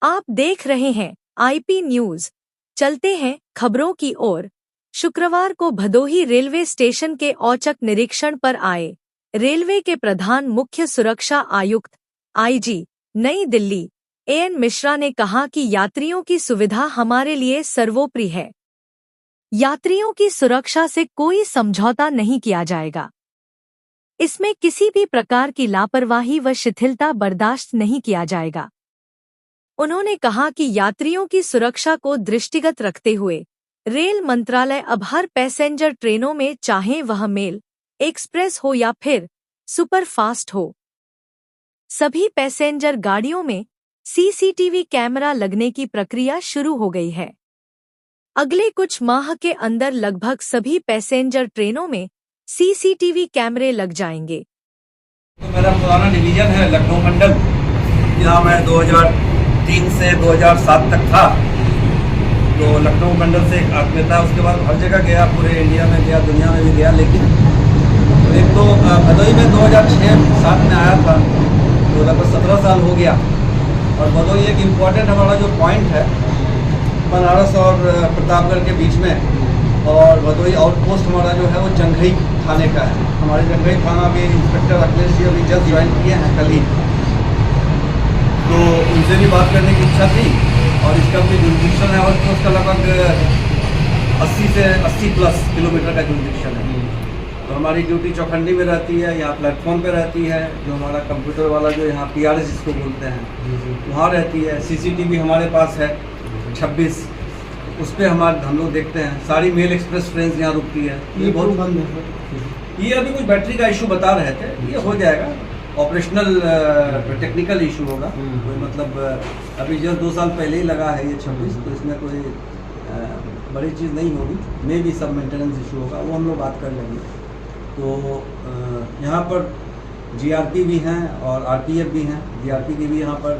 आप देख रहे हैं आईपी न्यूज। चलते हैं खबरों की ओर। शुक्रवार को भदोही रेलवे स्टेशन के औचक निरीक्षण पर आए रेलवे के प्रधान मुख्य सुरक्षा आयुक्त आईजी नई दिल्ली एएन मिश्रा ने कहा कि यात्रियों की सुविधा हमारे लिए सर्वोपरि है। यात्रियों की सुरक्षा से कोई समझौता नहीं किया जाएगा। इसमें किसी भी प्रकार की लापरवाही व शिथिलता बर्दाश्त नहीं किया जाएगा। उन्होंने कहा कि यात्रियों की सुरक्षा को दृष्टिगत रखते हुए रेल मंत्रालय अब हर पैसेंजर ट्रेनों में, चाहे वह मेल एक्सप्रेस हो या फिर सुपरफास्ट हो, सभी पैसेंजर गाड़ियों में सीसीटीवी कैमरा लगने की प्रक्रिया शुरू हो गई है। अगले कुछ माह के अंदर लगभग सभी पैसेंजर ट्रेनों में सीसीटीवी कैमरे लग जाएंगे। तो मेरा पुराना डिवीजन है लखनऊ मंडल, यहाँ मैं 2003 से 2007 तक था। तो लखनऊ मंडल से एक आदमी था, उसके बाद हर जगह गया, पूरे इंडिया में गया, दुनिया में भी गया। लेकिन एक तो भदोही में 2006-07 में आया था, तो लगभग 17 साल हो गया। और भदोही एक इम्पॉर्टेंट हमारा जो पॉइंट है बनारस और प्रतापगढ़ के बीच में, और भदोही आउटपोस्ट हमारा जो है वो जंघई थाने का है। हमारे जंघई थाना भी इंस्पेक्टर अखिलेश जी अभी जस्ट ज्वाइन किए हैं कल ही, तो उनसे भी बात करने की इच्छा थी। और इसका भी जुरिडिक्शन है आउटपोस्ट का लगभग 80+ किलोमीटर का जुरिडिक्शन है। तो हमारी ड्यूटी चौखंडी में रहती है, यहाँ प्लेटफॉर्म पे रहती है, जो हमारा कंप्यूटर वाला जो यहाँ PRS जिसको बोलते हैं वहाँ रहती है। CCTV हमारे पास है 26, उस पर हम लोग देखते हैं। सारी मेल एक्सप्रेस ट्रेन यहाँ रुकती है। ये बहुत बंद है। ये अभी कुछ बैटरी का इशू बता रहे थे, ये हो जाएगा, ऑपरेशनल टेक्निकल इशू होगा। कोई मतलब अभी जस्ट 2 साल पहले ही लगा है ये 26, तो इसमें कोई बड़ी चीज़ नहीं होगी। मे भी सब मेंटेनेंस इशू होगा, वो हम लोग बात कर लेंगे। तो यहाँ पर GRP भी हैं और RPF भी हैं। GRP के भी यहाँ पर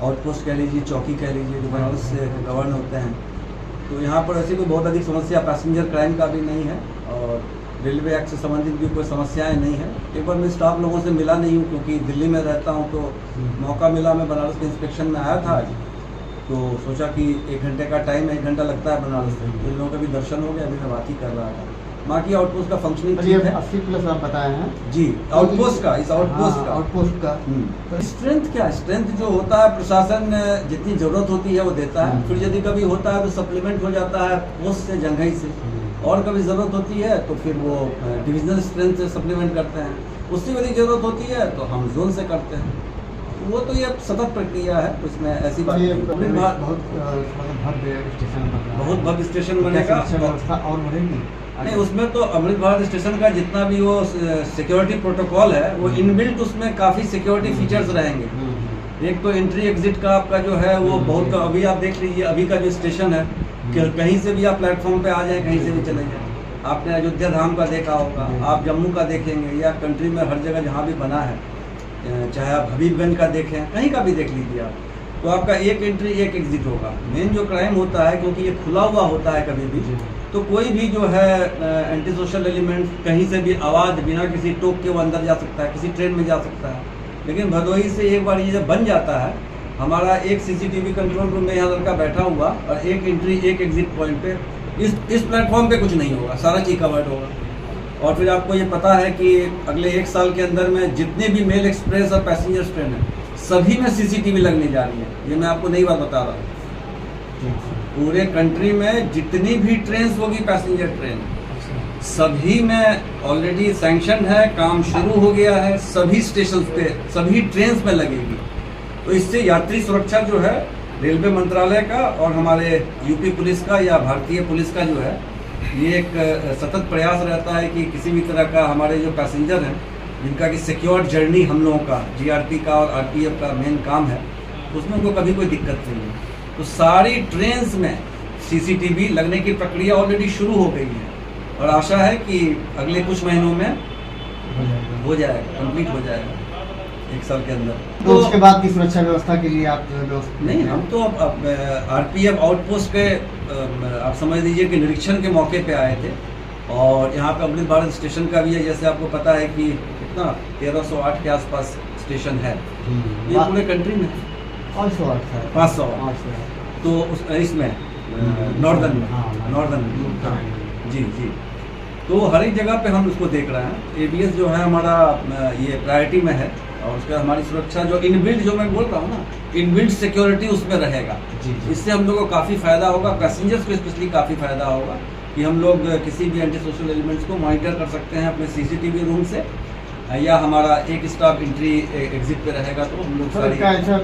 आउटपोस्ट कह लीजिए, चौकी कह लीजिए, जो बनारस से गवर्न होते हैं। तो यहाँ पर ऐसी कोई बहुत अधिक समस्या पैसेंजर क्राइम का भी नहीं है, और रेलवे एक्ट से संबंधित भी कोई समस्याएं नहीं है। एक बार मैं स्टाफ लोगों से मिला नहीं हूँ, क्योंकि दिल्ली में रहता हूँ, तो मौका मिला, मैं बनारस के इंस्पेक्शन में आया था आज। तो सोचा कि 1 घंटे का टाइम है, 1 घंटा लगता है बनारस से, तो इन लोगों का भी दर्शन हो गया। अभी मैं बात ही कर रहा था। बाकी आउटपोस्ट का फंक्शनिंग ठीक है। 80+ आप बताए हैं जी, आउटपोस्ट का, इस आउटपोस्ट का तो स्ट्रेंथ क्या है? स्ट्रेंथ जो होता है, प्रशासन जितनी जरूरत होती है वो देता है। फिर यदि कभी होता है तो सप्लीमेंट हो जाता है पोस्ट से, जंघई से, और कभी ज़रूरत होती है तो फिर वो डिविजनल स्ट्रेंथ से सप्लीमेंट करते हैं। उससे यदि ज़रूरत होती है तो हम जोन से करते हैं। वो तो ये सतत प्रक्रिया है, उसमें ऐसी बात नहीं। बहुत भव्य स्टेशन बनेगा और बढ़ेगी नहीं, उसमें तो अमृत भारत स्टेशन का जितना भी वो सिक्योरिटी प्रोटोकॉल है, वो इनबिल्ट उसमें काफ़ी सिक्योरिटी फीचर्स रहेंगे। एक तो एंट्री एग्जिट का आपका जो है वो बहुत, अभी आप देख लीजिए, अभी का जो स्टेशन है कि कहीं से भी आप प्लेटफॉर्म पे आ जाए, कहीं से भी चले जाए। आपने अयोध्या धाम का देखा होगा, आप जम्मू का देखेंगे, या कंट्री में हर जगह जहाँ भी बना है, चाहे आप हबीबगंज का देखें, कहीं का भी देख लीजिए आप, तो आपका एक एंट्री एक एग्जिट होगा। मेन जो क्राइम होता है, क्योंकि ये खुला हुआ होता है कभी भी, तो कोई भी जो है एंटी सोशल एलिमेंट कहीं से भी आवाज़ बिना किसी टोक के वो अंदर जा सकता है, किसी ट्रेन में जा सकता है। लेकिन भदोही से एक बार ये जब बन जाता है, हमारा एक CCTV कंट्रोल रूम में यहाँ लड़का बैठा हुआ, और एक एंट्री एक एग्जिट पॉइंट पे, इस प्लेटफॉर्म पे कुछ नहीं होगा, सारा चीज़ कवर्ड होगा। और फिर आपको ये पता है कि अगले 1 साल के अंदर में जितने भी मेल एक्सप्रेस और पैसेंजर ट्रेन है, सभी में CCTV लगने जा रही है। ये मैं आपको नई बात बता रहा हूँ। पूरे कंट्री में जितनी भी ट्रेन होगी, पैसेंजर ट्रेन, सभी में ऑलरेडी सैंक्शन है, काम शुरू हो गया है, सभी स्टेशन पे, सभी ट्रेन में लगेगी। तो इससे यात्री सुरक्षा जो है रेलवे मंत्रालय का और हमारे यूपी पुलिस का या भारतीय पुलिस का जो है, ये एक सतत प्रयास रहता है कि किसी भी तरह का हमारे जो पैसेंजर हैं, जिनका कि सिक्योर जर्नी हम लोगों का, GRP का और RPF का मेन काम है, उसमें उनको कभी कोई दिक्कत नहीं है। तो सारी ट्रेन्स में CCTV लगने की प्रक्रिया ऑलरेडी शुरू हो गई है, और आशा है कि अगले कुछ महीनों में हो जाएगा, कंप्लीट हो जाएगा 1 साल के अंदर। तो उसके बाद की सुरक्षा व्यवस्था के लिए आप नहीं, हम तो अब RPF आउटपोस्ट के आप समझ लीजिए कि निरीक्षण के मौके पे आए थे। और यहाँ पे अमृत भारत स्टेशन का भी है, जैसे आपको पता है कि कितना 1308 के आसपास स्टेशन है, ये पूरे कंट्री में। 508 है। 500 508 तो इसमें नॉर्दर्न में, हाँ, नॉर्दर्न में जी जी। तो हर एक जगह पे हम उसको देख रहे हैं। एबीएस जो है हमारा ये प्रायोरिटी में है, और उसका हमारी सुरक्षा जो इनबिल्ट, जो मैं बोल रहा हूँ ना, इनबिल्ट सिक्योरिटी उसमें रहेगा। जी। इससे हम लोगों को काफ़ी फ़ायदा होगा, पैसेंजर्स को स्पेशली काफ़ी फ़ायदा होगा कि हम लोग किसी भी एंटी सोशल एलिमेंट्स को मॉनिटर कर सकते हैं अपने सीसीटीवी रूम से, या हमारा एक स्टाफ एंट्री एग्जिट पे रहेगा तो हम लोग सर क्या ऐसा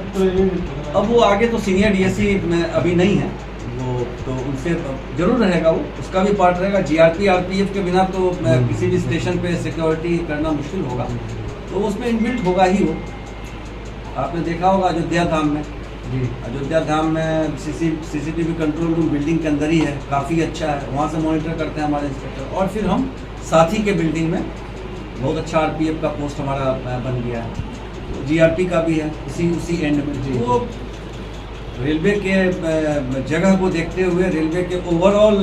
अब वो आगे तो सीनियर डीएससी में अभी नहीं है वो, तो उनसे जरूर रहेगा, वो उसका भी पार्ट रहेगा। जीआरपी आरपीएफ के बिना तो किसी भी स्टेशन पे सिक्योरिटी करना मुश्किल होगा, तो उसमें इनबिल्ट होगा ही वो। आपने देखा होगा अयोध्या धाम में, जी। अयोध्या धाम में सीसीटीवी कंट्रोल रूम बिल्डिंग के अंदर ही है, काफ़ी अच्छा है, वहाँ से मॉनिटर करते हैं हमारे इंस्पेक्टर। और फिर हम साथी के बिल्डिंग में बहुत अच्छा आरपीएफ का पोस्ट हमारा बन गया है, जीआरपी का भी है उसी एंड में। वो रेलवे के जगह को देखते हुए, रेलवे के ओवरऑल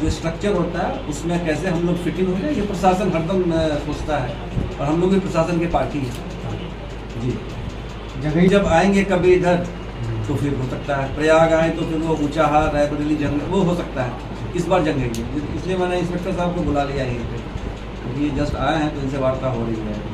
जो स्ट्रक्चर होता है उसमें कैसे हम लोग फिटिंग हो जाए, ये प्रशासन हरदम सोचता है, और हम लोग भी प्रशासन के पार्टी है जी। जगह जब आएंगे कभी इधर तो फिर हो सकता है प्रयाग आए तो फिर वो ऊंचाहार रायबरेली जंग वो हो सकता है। इस बार जंग है, इसलिए मैंने इंस्पेक्टर साहब को बुला लिया यहीं पे, क्योंकि ये जस्ट आए हैं तो इनसे वार्ता हो रही है।